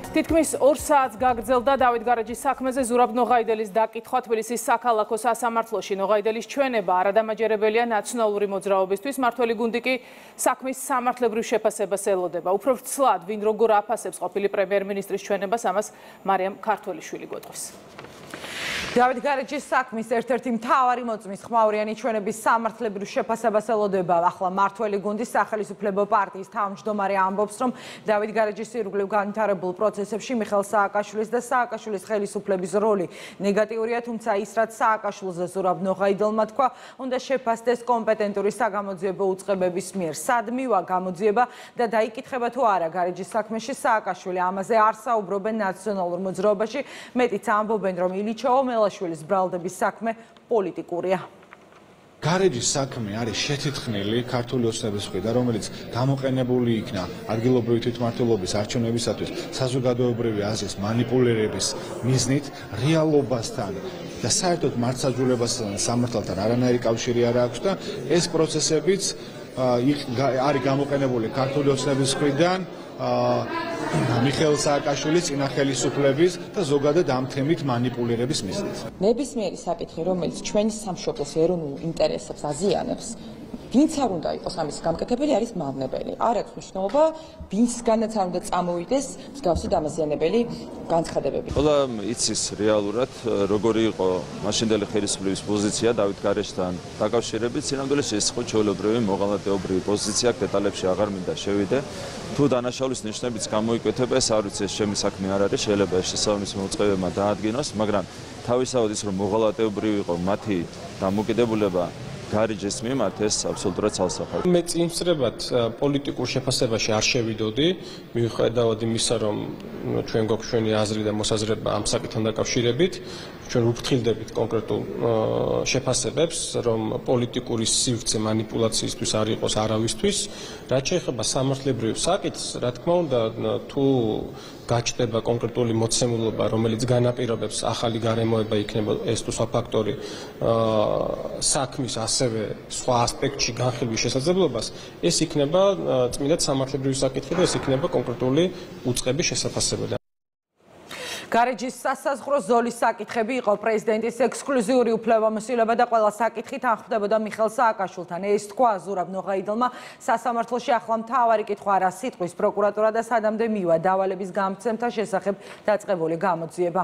თითქმის 2 საათს გაგრძელდა დავით გარეჯის საქმეზე ზურაბ ნოღაიდელის დაკითხვა თბილისის საქალაქო სასამართლოში. ნოღაიდელის ჩვენება არადამაჯერებელია ნაციონალური მოძრაობისთვის, მმართველი გუნდი კი საქმის სამართლებრივ შეფასებას ელოდება. უფრო ვრცლად, ვინ როგორ აფასებს ყოფილი პრემიერ-მინისტრის ჩვენებას, ამას მარიამ ქართველიშვილი გვეტყვის. დავით გარეჯის საქმის ერთ-ერთი მთავარი მოწმის ხმაურიანი ჩვენების სამართლებრივ შეფასებას ელოდება. ახლა მმართველი გუნდის სახელისუფლებო პარტიის თავმჯდომარე ამბობს, რომ დავით გარეჯის ირგვლივ განვითარებულ პროცესებში მიხეილ სააკაშვილის და სააკაშვილის ხელისუფლების როლი ნეგატიურია, თუმცა ის, რაც სააკაშვილზე ზურაბ ნოღაიდელმა თქვა, უნდა შეფასდეს კომპეტენტური საგამოძიებო უწყებების მიერ. სად მივა გამოძიება და დაიკითხება თუ არა გარეჯის საქმეში სააკაშვილი. ამაზე არ საუბრობენ ნაციონალურ მოძრაობაში, მეტიც ამბობენ, რომ ილიჩოვო მელაშვილის ბრალდების საქმე პოლიტიკურია. გარეჯის საქმე არის შეთითხნილი ქართული ოცნების მხრიდან, რომელიც გამოყენებული იქნა ადგილობრივი თვითმმართველობის არჩევნებისათვის საზოგადოებრივი აზრის მანიპულირების მიზნით, რეალობასთან და საერთოდ მართლმსაჯულებასთან სამართალთან არანაირი კავშირი არ აქვს და ეს პროცესებიც არის გამოყენებული ქართული ოცნების მხრიდან მიხეილ სააკაშვილის წინა ხელისუფლების და ზოგადად ამ თემით მანიპულირების მიზნით. ნებისმიერი საკითხი, რომელიც ჩვენი სამშობლოს ეროვნულ ინტერესებს აზიანებს, ვინც არ უნდა იყოს ამის გამკეთებელი, არის მავნებელი. არ აქვს მნიშვნელობა, ვინცგანაც არ უნდა წამოვიდეს მსგავსი დამაზიანებელი განცხადებები. ყველა იცის რეალურად, როგორი იყო მაშინდელი ხელისუფლების პოზიცია დავით გარეჯთან დაკავშირებით. სინამდვილეში ეს იყო ჩვეულებრივი მოღალატეობრივი პოზიცია, დეტალებში აღარ მინდა შევიდე. თუ დანაშაულის ნიშნებიც გამოიკვეთება, ეს არ ვიცი, ეს ჩემი საქმე არ არის, შეიძლება ეს შესაბამის მოუწყებებმა დაადგინოს, მაგრამ თავისთავად ის რომ მოღალატეობრივი იყო მათი დამოკიდებულება გარეჯის მიმართ, ეს აბსოლუტურად ცალსახად. მე წინსწრებად პოლიტიკურ შეფასებაში არ შევიდოდი, მიუხედავად იმისა, რომ ჩვენ გვაქვს ჩვენი აზრი და მოსაზრება ამ საკითხთან დაკავშირებით, ჩვენ ვუფრთხილდებით კონკრეტულ შეფასებებს, რომ პოლიტიკური სივრცე манипуляციისთვის არ იყოს არავისთვის. რაც შეეხება სამართლებრივ საკითხს, რა თქმა უნდა, თუ გაჩნდება კონკრეტული მოცემულობა, რომელიც განაპირობებს ახალი გარემოება იქნება ეს თუ სხვა ფაქტორი საქმის ასევე სხვა ასპექტში განხილვის შესაძლებლობას, ეს იქნება წმინდად სამართლებრივი საკითხი და ეს იქნება კონკრეტული უწყების შესაფასებელი. გარეჯის სასაზღვრო ზოლის საკითხები იყო პრეზიდენტის ექსკლუზიური უფლებამოსილება და ყველა საკითხი თანხმდებოდა მიხეილ სააკაშვილთან. ეს თქვა ზურაბ ნოღაიდელმა სასამართლოში. ახლა მთავარი კითხვა არა სიტყვის პროკურატურა და სადამდე მივა დავალების გამცემთა შესახებ დაწყებული გამოძიება.